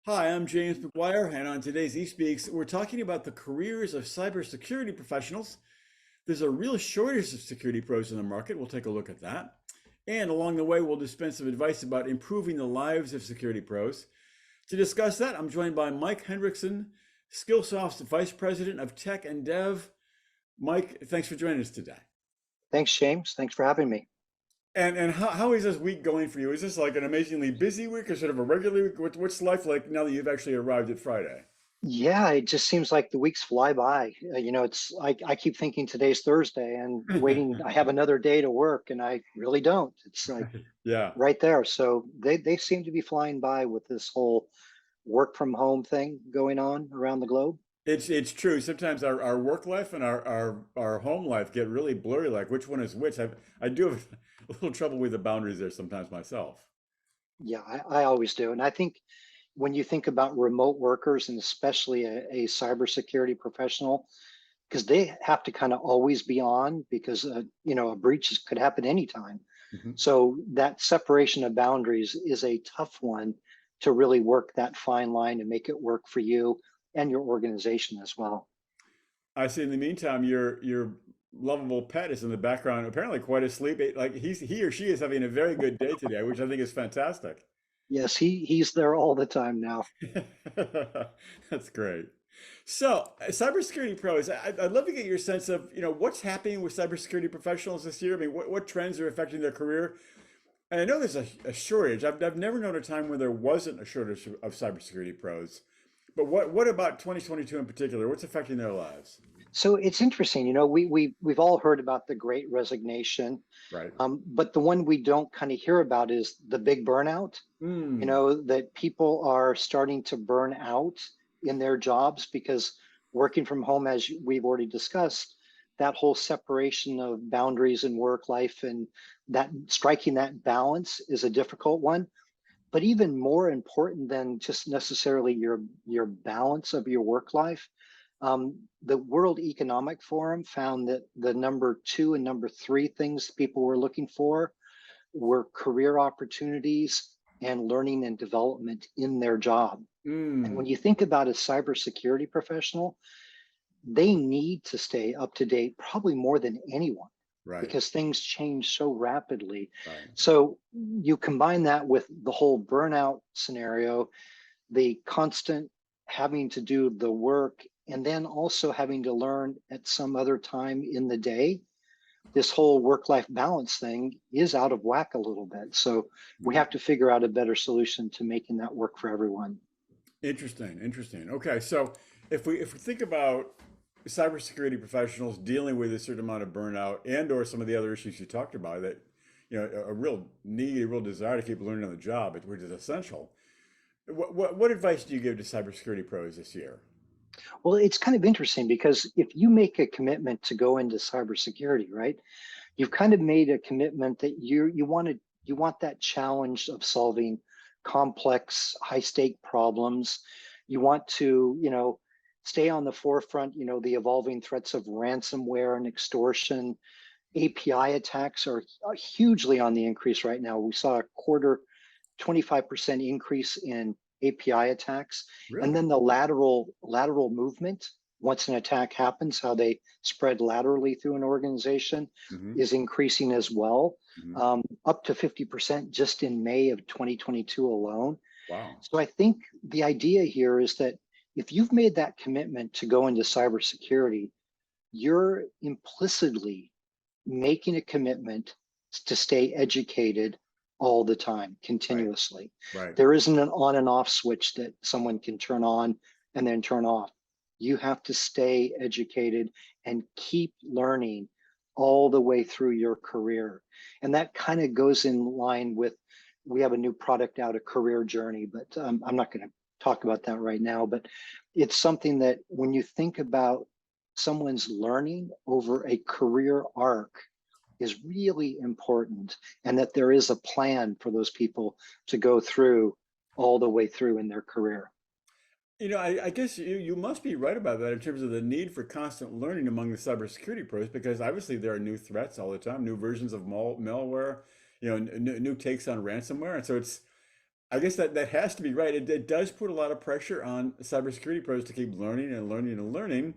Hi, I'm James McGuire, and on today's eSpeaks, we're talking about the careers of cybersecurity professionals. There's a real shortage of security pros in the market. We'll take a look at that. And along the way, we'll dispense some advice about improving the lives of security pros. To discuss that, I'm joined by Mike Hendrickson, Skillsoft's Vice President of Tech and Dev. Mike, thanks for joining us today. Thanks, James. Thanks for having me. And how is this week going for you? Is this like an amazingly busy week or sort of a regular week? What's life like now that you've actually arrived at Friday? Yeah, it just seems like the weeks fly by. I keep thinking today's Thursday and waiting. I have another day to work, and I really don't. It's like Yeah. right there. So they seem to be flying by with this whole work from home thing going on around the globe. It's true. Sometimes our work life and our home life get really blurry, like which one is which. I do have a little trouble with the boundaries there sometimes myself. Yeah, I always do. And I think when you think about remote workers and especially a cybersecurity professional, because they have to kind of always be on because a breach could happen anytime. Mhm. So that separation of boundaries is a tough one to really work that fine line and make it work for you and your organization as well. I see in the meantime your lovable pet is in the background, apparently quite asleep. Like he or she is having a very good day today, which I think is fantastic. Yes, he's there all the time now. That's great. So, cybersecurity pros, I'd love to get your sense of, what's happening with cybersecurity professionals this year. I mean, what trends are affecting their career? And I know there's a shortage. I've never known a time when there wasn't a shortage of cybersecurity pros. But what about 2022 in particular? What's affecting their lives? So it's interesting, we've all heard about the Great Resignation, Right. but the one we don't kind of hear about is the big burnout. Mm, That people are starting to burn out in their jobs because working from home, as we've already discussed, that whole separation of boundaries in work life and that striking that balance is a difficult one. But even more important than just necessarily your balance of your work life, the World Economic Forum found that the number two and number three things people were looking for were career opportunities and learning and development in their job. And when mm, you think about a cybersecurity professional, they need to stay up to date probably more than anyone right, because things change so rapidly. right. So you combine that with the whole burnout scenario, the constant having to do the work, and then also having to learn at some other time in the day, this whole work-life balance thing is out of whack a little bit. So we Mm. have to figure out a better solution to making that work for everyone. Interesting, interesting. Okay, so if we think about cybersecurity professionals dealing with a certain amount of burnout and or some of the other issues you talked about that, a real need, a real desire to keep learning on the job, which is essential. What advice do you give to cybersecurity pros this year? Well, it's kind of interesting because if you make a commitment to go into cybersecurity, right, you've kind of made a commitment that you want that challenge of solving complex, high stake problems. You want to, stay on the forefront, the evolving threats of ransomware and extortion. API attacks are hugely on the increase right now. We saw a quarter 25% increase in API attacks. And Really? then the lateral movement, once an attack happens, how they spread laterally through an organization Hmm. is increasing as well, Hmm. up to 50% just in May of 2022 alone. Wow. So I think the idea here is that if you've made that commitment to go into cybersecurity, you're implicitly making a commitment to stay educated all the time, Right. continuously. Right. There isn't an on and off switch that someone can turn on and then turn off. You have to stay educated and keep learning all the way through your career. And that kind of goes in line with we have a new product out, a career journey, but I'm not going to talk about that right now. But it's something that when you think about someone's learning over a career arc is really important, and that there is a plan for those people to go through all the way through in their career. I guess you must be right about that in terms of the need for constant learning among the cybersecurity pros, because obviously there are new threats all the time, new versions of malware, new takes on ransomware. And so I guess that has to be right. It does put a lot of pressure on cybersecurity pros to keep learning and learning and learning.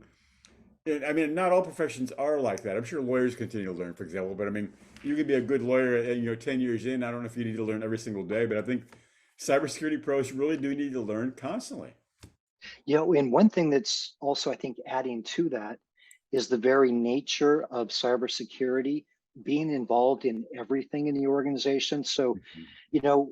And, I mean, not all professions are like that. I'm sure lawyers continue to learn, for example. But I mean, you could be a good lawyer, 10 years in. I don't know if you need to learn every single day, but I think cybersecurity pros really do need to learn constantly. And one thing that's also, I think, adding to that is the very nature of cybersecurity being involved in everything in the organization. So, Mhm.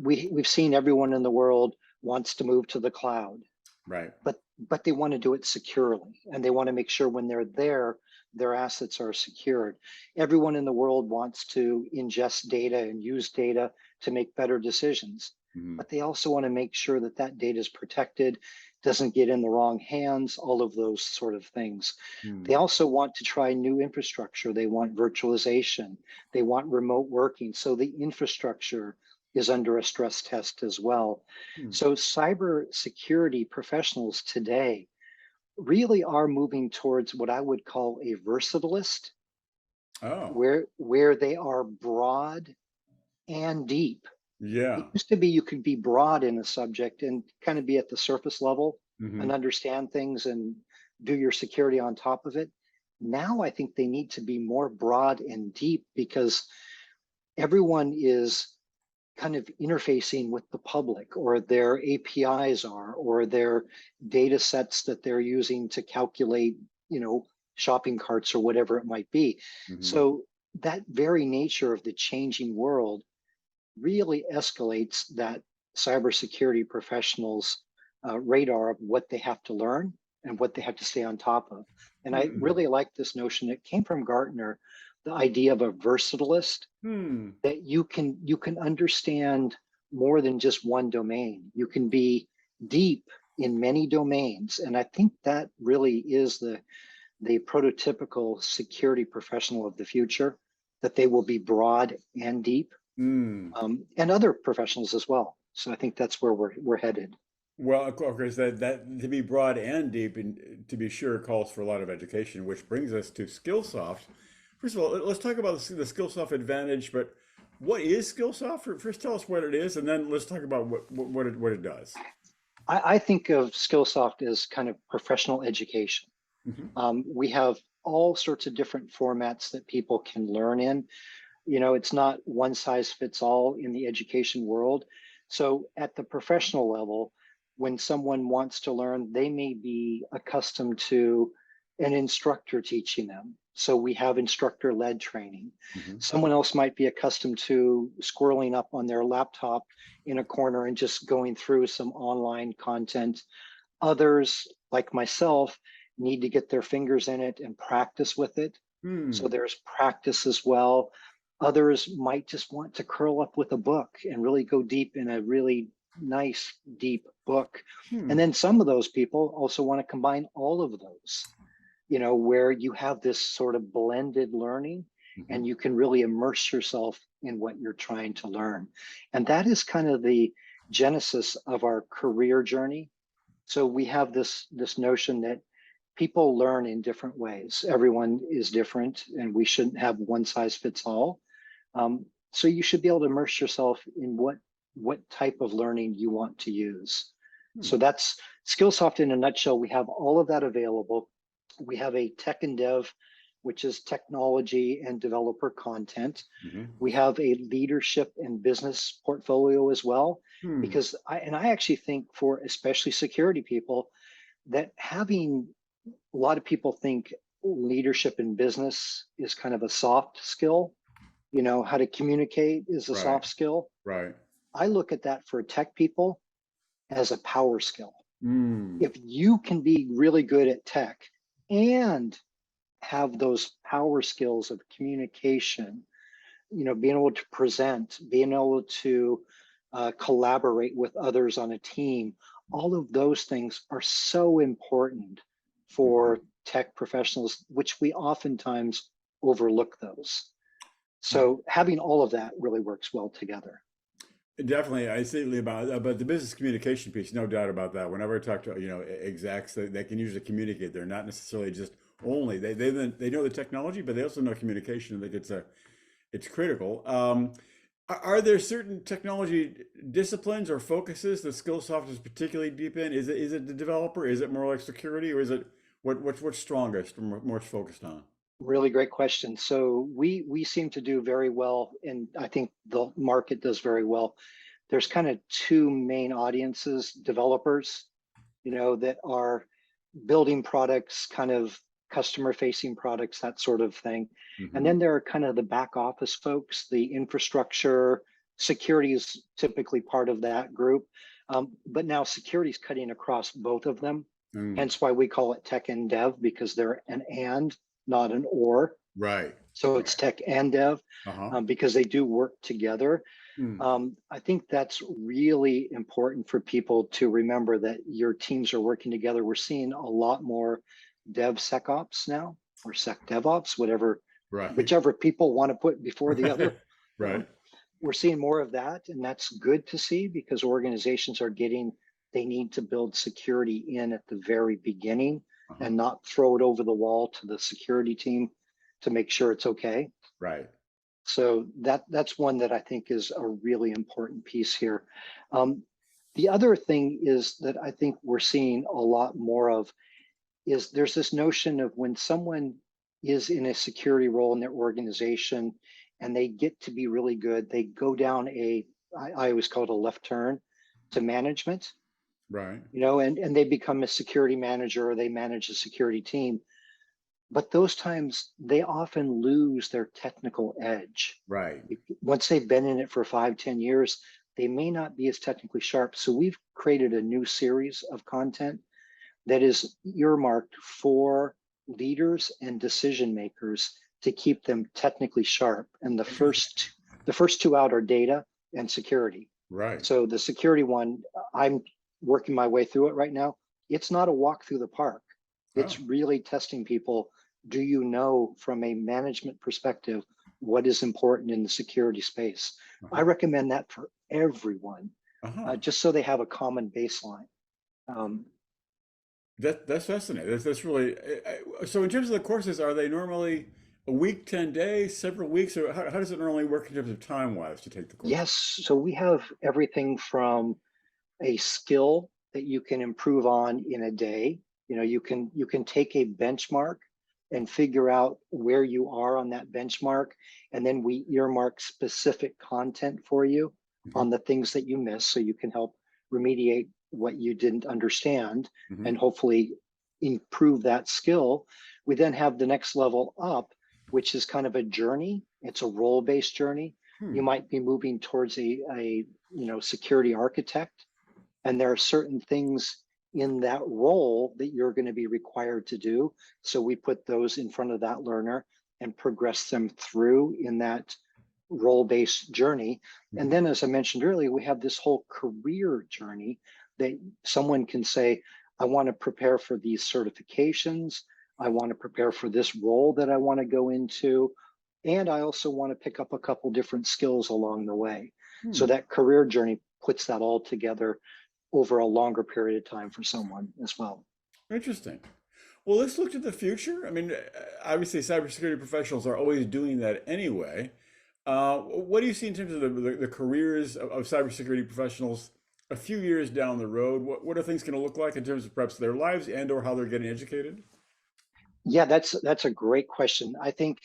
we've seen everyone in the world wants to move to the cloud, Right. but they want to do it securely, and they want to make sure when they're there, their assets are secured. Everyone in the world wants to ingest data and use data to make better decisions, Mhm. but they also want to make sure that that data is protected, doesn't get in the wrong hands, all of those sort of things. They Hmm. also want to try new infrastructure. They want virtualization, they want remote working, so the infrastructure is under a stress test as well. Hmm. So cyber security professionals today really are moving towards what I would call a versatilist, Oh, where they are broad and deep. It yeah. used to be you could be broad in a subject and kind of be at the surface level Hmm. and understand things and do your security on top of it. Now I think they need to be more broad and deep because everyone is kind of interfacing with the public, or their APIs are, or their data sets that they're using to calculate, shopping carts or whatever it might be. Hmm. So that very nature of the changing world really escalates that cybersecurity professionals' radar of what they have to learn and what they have to stay on top of. And I Hmm. really like this notion. It came from Gartner, the idea of a versatilist, Hmm. that you can understand more than just one domain. You can be deep in many domains, and I think that really is the prototypical security professional of the future. That they will be broad and deep, Hmm. and other professionals as well. So I think that's where we're headed. Well, of course, that to be broad and deep, and to be sure, calls for a lot of education, which brings us to Skillsoft. First of all, let's talk about the Skillsoft advantage. But what is Skillsoft? First, tell us what it is, and then let's talk about what it does. I think of Skillsoft as kind of professional education. Hmm. We have all sorts of different formats that people can learn in. It's not one size fits all in the education world. So at the professional level, when someone wants to learn, they may be accustomed to an instructor teaching them. So we have instructor led training. Hmm. Someone else might be accustomed to squirreling up on their laptop in a corner and just going through some online content. Others, like myself, need to get their fingers in it and practice with it. So Hmm. there's practice as well. Others might just want to curl up with a book and really go deep in a really nice, deep book. And Hmm. then some of those people also want to combine all of those, where you have this sort of blended learning Hmm. and you can really immerse yourself in what you're trying to learn. And that is kind of the genesis of our career journey. So we have this notion that people learn in different ways. Everyone is different, and we shouldn't have one size fits all. So you should be able to immerse yourself in what type of learning you want to use. Hmm. So that's Skillsoft in a nutshell. We have all of that available. We have a tech and dev, which is technology and developer content. Hmm. We have a leadership and business portfolio as well, Hmm. because I actually think for especially security people that having a lot of people think leadership in business is kind of a soft skill. How to communicate is a Right. soft skill. Right. I look at that for tech people as a power skill. Hmm. If you can be really good at tech and have those power skills of communication, being able to present, being able to collaborate with others on a team, all of those things are so important Hmm. for tech professionals, which we oftentimes overlook those. So having all of that really works well together. Definitely, I see about the business communication piece. No doubt about that. Whenever I talk to execs, they can usually communicate. They're not necessarily just only they know the technology, but they also know communication. I think it's critical. Are there certain technology disciplines or focuses that Skillsoft is particularly deep in? Is it the developer? Is it more like security, or is it what's strongest or more focused on? Really great question. So we seem to do very well, and I think the market does very well. There's kind of two main audiences: developers, that are building products, kind of customer facing products, that sort of thing. And Hmm. then there are kind of the back office folks, the infrastructure. Security is typically part of that group. But now security is cutting across both of them. Mm, Hence why we call it tech and dev, because they're an and, not an or. right. So it's Right. tech and dev, Uh-huh. because they do work together. Mm, I think that's really important for people to remember, that your teams are working together. We're seeing a lot more DevSecOps now, or SecDevOps, right. whichever people want to put before the Right. other. Right. Um, we're seeing more of that, and that's good to see, because organizations are they need to build security in at the very beginning Uh-huh. and not throw it over the wall to the security team to make sure it's okay. Right. So that's one that I think is a really important piece here. Um, the other thing is that I think we're seeing a lot more of is there's this notion of when someone is in a security role in their organization and they get to be really good, they go down I always call it a left turn to management, Right. and they become a security manager, or they manage a security team. But those times they often lose their technical edge. Right. Once they've been in it for 5, 10 years, they may not be as technically sharp. So we've created a new series of content that is earmarked for leaders and decision makers to keep them technically sharp. And Interesting. the first two out are data and security. Right. So the security one, I'm working my way through it right now. It's not a walk through the park. Oh. It's really testing people. Do you know from a management perspective what is important in the security space? I Uh-huh. recommend that for everyone, Uh-huh. just so they have a common baseline. Um, That's fascinating. That's really so. In terms of the courses, are they normally a week, 10 days, several weeks, or how does it normally work in terms of time wise to take the course? yes, so we have everything from a skill that you can improve on in a day. You can take a benchmark and figure out where you are on that benchmark, and then we earmark specific content for you Hmm. on the things that you missed, so you can help remediate what you didn't understand Hmm. and hopefully improve that skill. We then have the next level up, which is kind of a journey. It's a role-based journey. You Hmm. might be moving towards a security architect, and there are certain things in that role that you're going to be required to do. So we put those in front of that learner and progress them through in that role-based journey. And Hmm. then, as I mentioned earlier, we have this whole career journey that someone can say, I want to prepare for these certifications. I want to prepare for this role that I want to go into. And I also want to pick up a couple different skills along the way. So Hmm. that career journey puts that all together over a longer period of time for someone as well. Interesting. Well, let's look to the future. I mean, obviously, cybersecurity professionals are always doing that anyway. What do you see in terms of the careers of cybersecurity professionals a few years down the road? What are things going to look like in terms of perhaps their lives and or how they're getting educated? Yeah, that's a great question. I think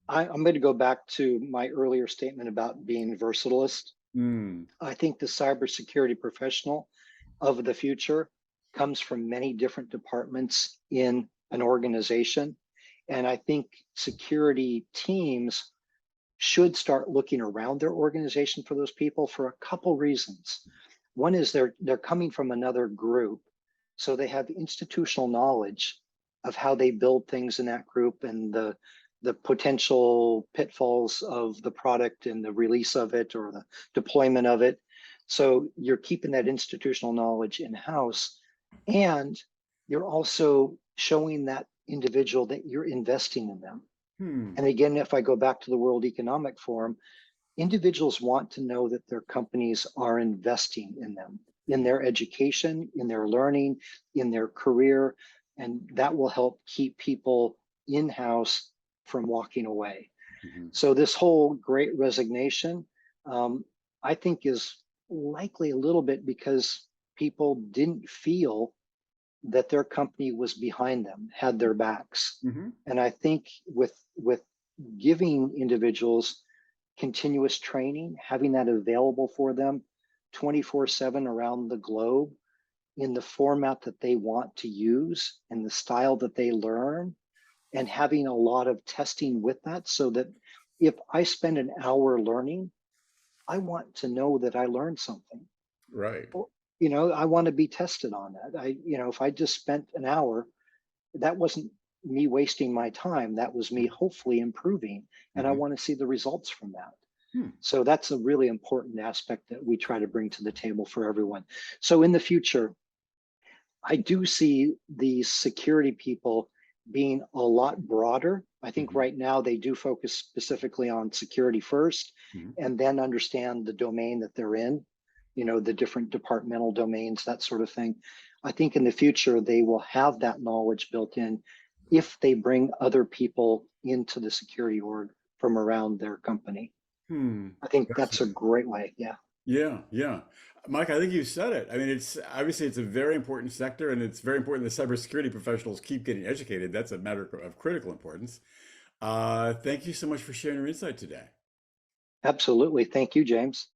I'm going to go back to my earlier statement about being versatilist. Hmm. I think the cybersecurity professional of the future comes from many different departments in an organization. And I think security teams should start looking around their organization for those people for a couple reasons. One is they're coming from another group, so they have institutional knowledge of how they build things in that group, and the potential pitfalls of the product and the release of it or the deployment of it. So you're keeping that institutional knowledge in house, and you're also showing that individual that you're investing in them. Hmm. And again, if I go back to the World Economic Forum, individuals want to know that their companies are investing in them, in their education, in their learning, in their career, and that will help keep people in-house from walking away. Hmm. So this whole great resignation, um, I think is likely a little bit because people didn't feel that their company was behind them, had their backs. Hmm. And I think with giving individuals continuous training, having that available for them 24/7 around the globe in the format that they want to use and the style that they learn, and having a lot of testing with that so that if I spend an hour learning, I want to know that I learned something. Right. I want to be tested on that. If I just spent an hour, that wasn't me wasting my time. That was me hopefully improving. And I Hmm. want to see the results from that. Hmm. So that's a really important aspect that we try to bring to the table for everyone. So in the future, I do see these security people being a lot broader. I think Hmm. right now they do focus specifically on security first Hmm. and then understand the domain that they're in, the different departmental domains, that sort of thing. I think in the future they will have that knowledge built in if they bring other people into the security org from around their company. Hmm. I think that's a Fascinating. great way. Yeah. Yeah, yeah. Mike, I think you said it. I mean, it's obviously it's a very important sector, and it's very important that cybersecurity professionals keep getting educated. That's a matter of critical importance. Thank you so much for sharing your insight today. Absolutely. Thank you, James.